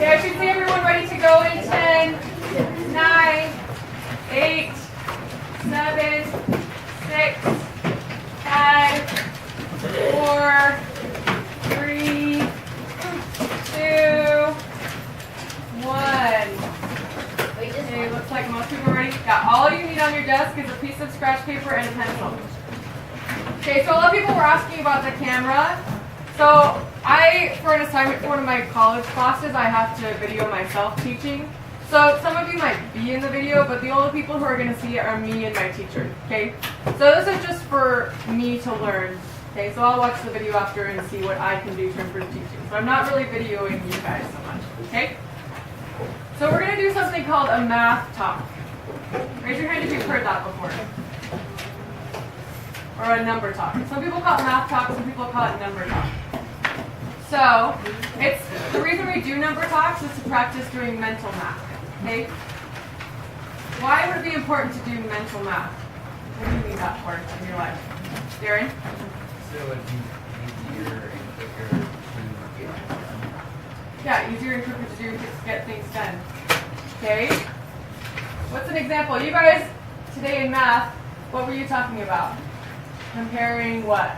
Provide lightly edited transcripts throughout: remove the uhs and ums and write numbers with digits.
I should see everyone ready to go in 10, 9, 8, 7, 6, 5, 4, 3, 2, 1. Okay, looks like most people are ready. Got all you need on your desk is a piece of scratch paper and a pencil. Okay, so a lot of people were asking about the camera. So for an assignment for one of my college classes, I have to video myself teaching. So some of you might be in the video, but the only people who are going to see it are me and my teacher, okay? So this is just for me to learn, okay? So I'll watch the video after and see what I can do to improve teaching. So I'm not really videoing you guys so much, okay? So we're going to do something called a math talk. Raise your hand if you've heard that before. Or a number talk. Some people call it math talk, some people call it number talk. So, the reason we do number talks is to practice doing mental math, okay? Why would it be important to do mental math? What do you need that for in your life? Darren? So it'd be easier and quicker to get things done. Yeah, easier and quicker to get things done. Okay? What's an example? You guys, today in math, what were you talking about? Comparing what?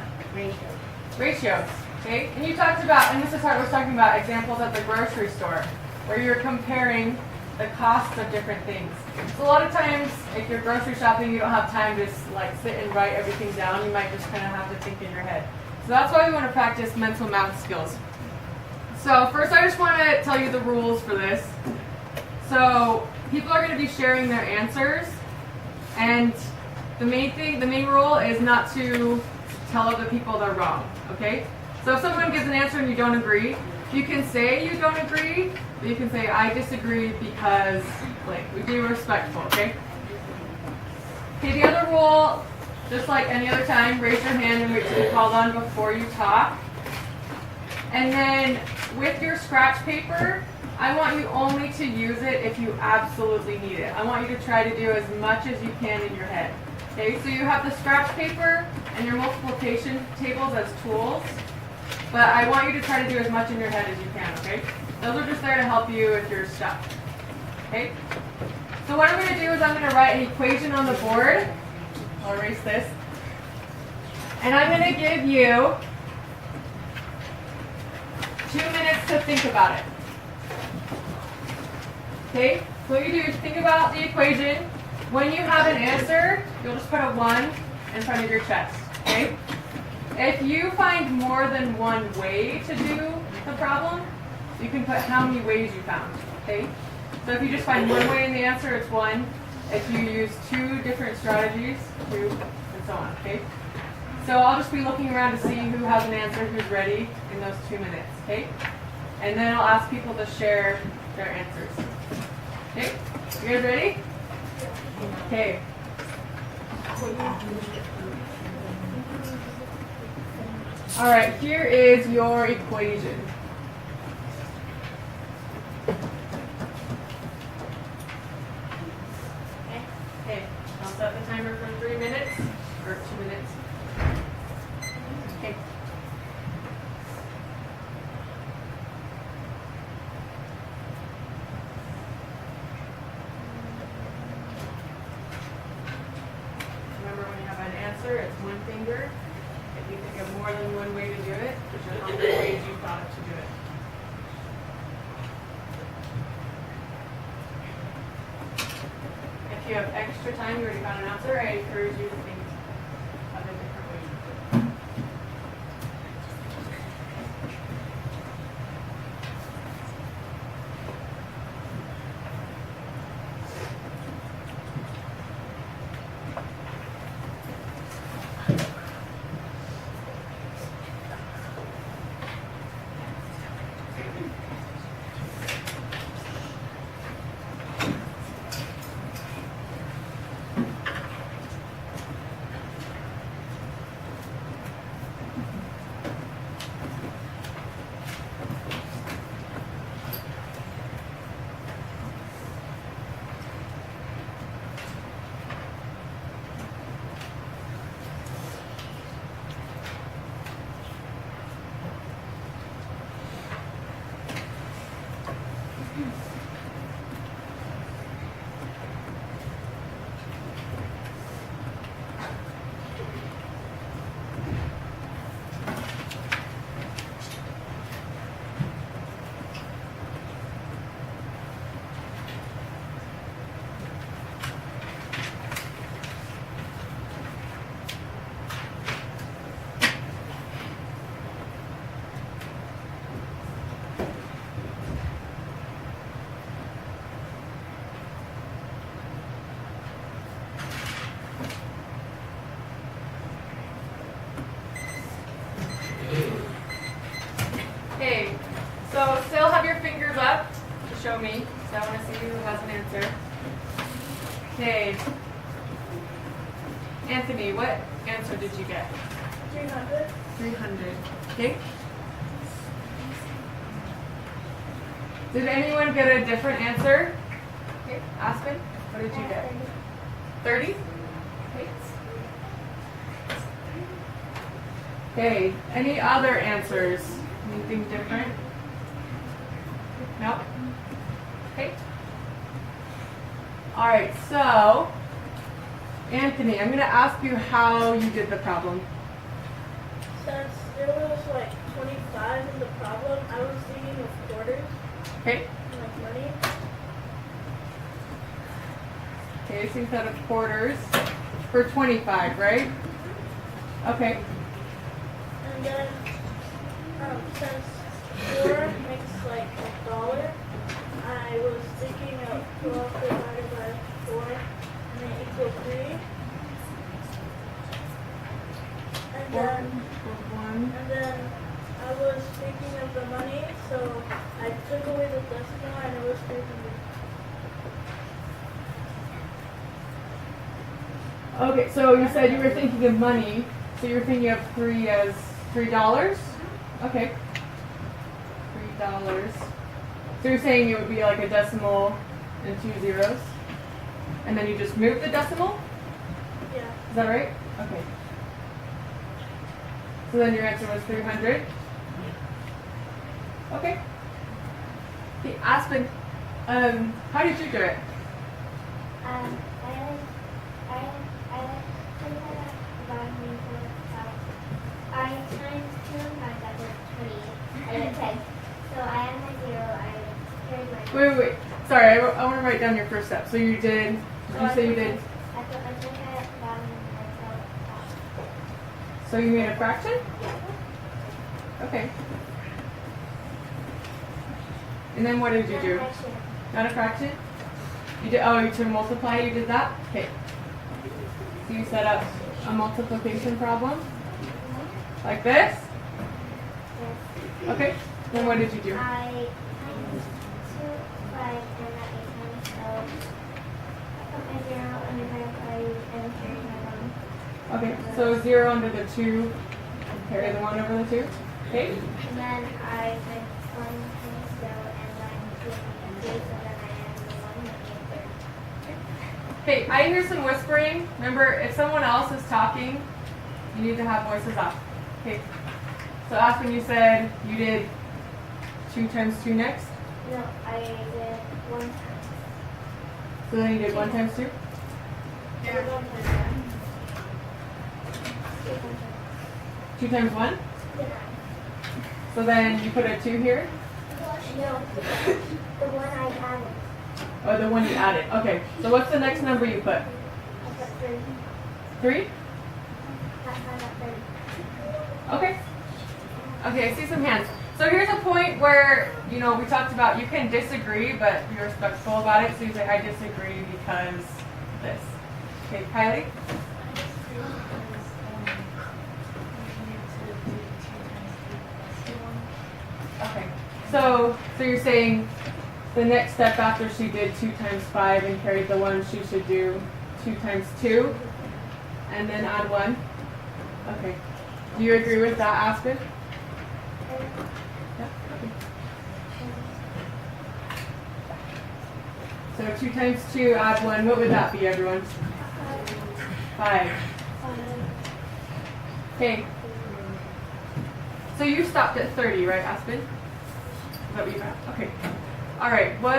Ratios. Okay? And you talked about, and Mrs. Hart was talking about examples at the grocery store, where you're comparing the costs of different things. So a lot of times, if you're grocery shopping, you don't have time to like sit and write everything down. You might just kind of have to think in your head. So that's why we want to practice mental math skills. So first, I just want to tell you the rules for this. So people are going to be sharing their answers, and the main rule is not to tell other people they're wrong. Okay? So if someone gives an answer and you don't agree, you can say you don't agree, but you can say I disagree because, like, we be respectful, okay? Okay, the other rule, just like any other time, raise your hand and wait to be called on before you talk. And then with your scratch paper, I want you only to use it if you absolutely need it. I want you to try to do as much as you can in your head. Okay, so you have the scratch paper and your multiplication tables as tools. But I want you to try to do as much in your head as you can, okay? Those are just there to help you if you're stuck, okay? So what I'm going to do is I'm going to write an equation on the board. I'll erase this. And I'm going to give you 2 minutes to think about it. Okay? So what you do is think about the equation. When you have an answer, you'll just put a 1 in front of your chest, okay? If you find more than one way to do the problem, you can put how many ways you found, okay? So if you just find one way in the answer, it's 1. If you use 2 different strategies, 2, and so on, okay? So I'll just be looking around to see who has an answer, who's ready in those 2 minutes, okay? And then I'll ask people to share their answers. Okay? You guys ready? Okay. All right, here is your equation. Okay, I'll set the timer for 3 minutes, or 2 minutes. Okay. Remember, when you have an answer, it's one finger. If you think of more than one way to do it, which are how many ways you thought to do it. If you have extra time, you already found an answer, I encourage you to think of a different way. Okay, so still have your fingers up to show me, so I want to see who has an answer. Okay. Anthony, what answer did you get? 300. 300. Okay. Did anyone get a different answer? Okay, Aspen, what did you get? 30? Okay. Okay, any other answers? Anything different? Nope. Okay. All right, so Anthony, I'm going to ask you how you did the problem. Since there was like 25 in the problem, I was thinking of quarters, Okay. like money. Okay, so you thought of quarters for 25, right? Okay. And then, since 4 makes like $1, I was thinking of 12 divided by 4 and then equal 3. And then I was thinking of the money, so I took away the decimal and it was 300. Okay, so you said you were thinking of money, so you were thinking of 3 as $3? Okay. $3. So you're saying it would be like a decimal and 2 zeros? And then you just move the decimal? Yeah. Is that right? Okay. So then your answer was 300? Okay. Okay, Aspen, how did you do it? I times 2 times that was 20. I did 10. So I had my 0. I carried my. Wait. Sorry, I want to write down your first step. So you did, you say you did, I took it bottom and I top. so you made a fraction? Okay. And then what did you do? Not a fraction? You did, oh, to multiply, you did that? Okay. So you set up a multiplication problem? Like this? Okay. Then what did you do? I times 2, 5, and that makes 1. So I put my 0 under my 5 and carry my 1. Okay, so 0 under the 2, carry the 1 over the 2. Okay. And then I type 1 times 0 and then 2 and 3, so then I add the 1 and make 3. Okay, I hear some whispering. Remember, if someone else is talking, you need to have voices off. Okay. So Aspen, you said you did 2 times 2 next. No, I did 1 times. So then you did 1 times 2. Yeah. 1 times 1. 2 times 1. Did So then you put a 2 here. I? No, the one I added. Or the one you added. Okay. So what's the next number you put? I put 3. 3? That's not 30. Okay. Okay, I see some hands. So here's a point where, we talked about you can disagree, but be respectful about it. So you say, I disagree because this. Okay, Kylie? Okay. So you're saying the next step after she did 2 times 5 and carried the 1, she should do 2 times 2 and then add 1? Okay. Do you agree with that, Aspen? Yeah. Okay. So 2 times 2, add 1. What would that be, everyone? 5. Okay. So you stopped at 30, right, Aspen? Is that what you got? Okay. All right. What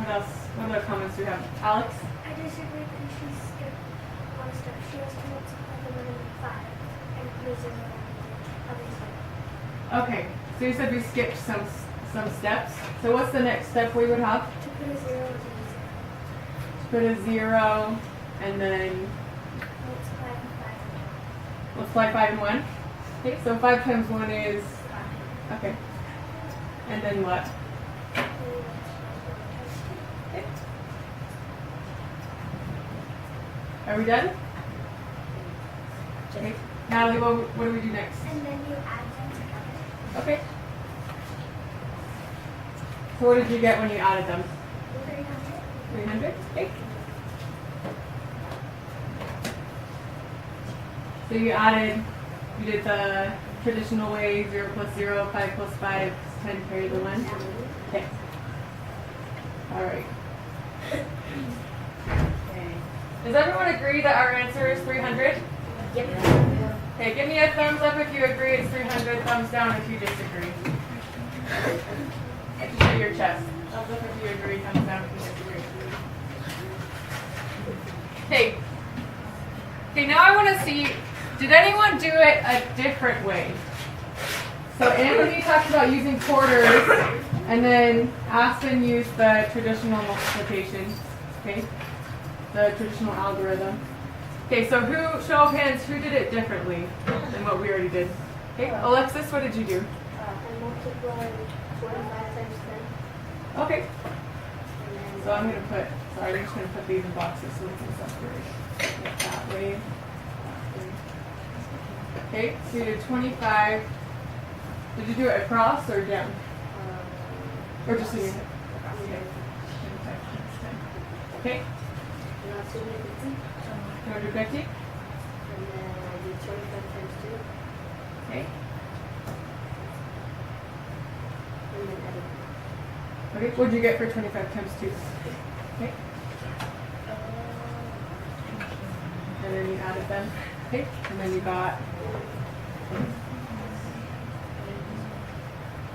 else? What other comments do we have? Alex? I disagree because she skipped 1 step. She has to multiply the number with 5 and using the other side. Okay. So you said we skipped some steps. So what's the next step we would have? To put a 0 is Put a 0 and then multiply by 5. multiply 5 and 1. Okay. So 5 times 1 is 5. okay. And then what? Okay. Are we done? Okay. Natalie, what do we do next? And then you add them together. Okay. So what did you get when you added them? 300? Okay. So you did the traditional way, 0 plus 0, 5 plus 5, 10 carry the 1? Okay. Alright. Okay. Does everyone agree that our answer is 300? Yep. Okay, give me a thumbs up if you agree it's 300, thumbs down if you disagree. I can show your chest. Thumbs up if you agree, thumbs down if you disagree. Okay. Okay, now I want to see, did anyone do it a different way? So Anthony talked about using quarters, and then Aspen used the traditional multiplication, okay? The traditional algorithm. Okay, so show of hands, who did it differently than what we already did? Okay, Alexis, what did you do? I multiplied 25 times 10. Okay. So I'm going to put, sorry, I'm just going to put these in boxes so we can separate it that way. Okay, so you did 25. Did you do it across or down? Or just in your head? Okay. 250? And then I did 25 times 2. Okay. And then added. Okay, what did you get for 25 times 2? Okay. And then you added them. Okay, and then you got.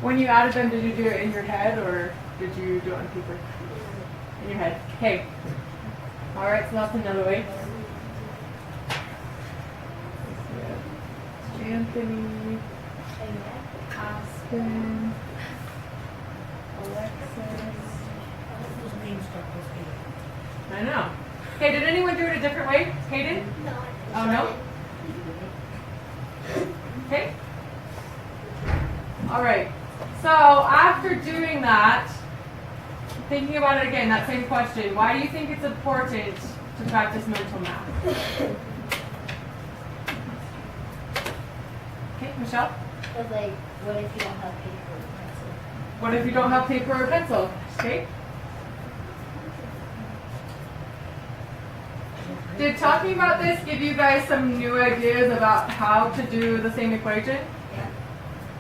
When you added them, did you do it in your head or did you do it on paper? In your head. Okay. Alright, so that's another way. Anthony, Aspen, Alexis. I know. Okay, did anyone do it a different way? Hayden? No. Oh, no? Okay. All right. So after doing that, thinking about it again, that same question, why do you think it's important to practice mental math? Okay, Michelle? Because, like, what if you don't have paper or pencil? What if you don't have paper or pencil? Okay. Did talking about this give you guys some new ideas about how to do the same equation? Yeah.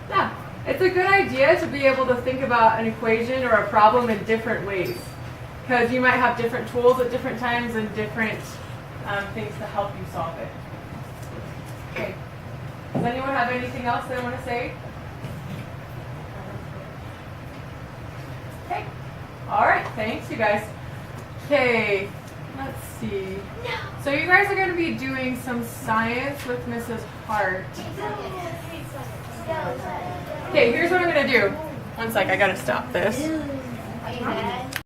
Yeah. It's a good idea to be able to think about an equation or a problem in different ways. Because you might have different tools at different times and different things to help you solve it. Okay. Does anyone have anything else they want to say? Okay. All right. Thanks, you guys. Okay. Let's see. So you guys are going to be doing some science with Mrs. Hart. Okay, here's what I'm going to do. One sec, I got to stop this. Are you mad?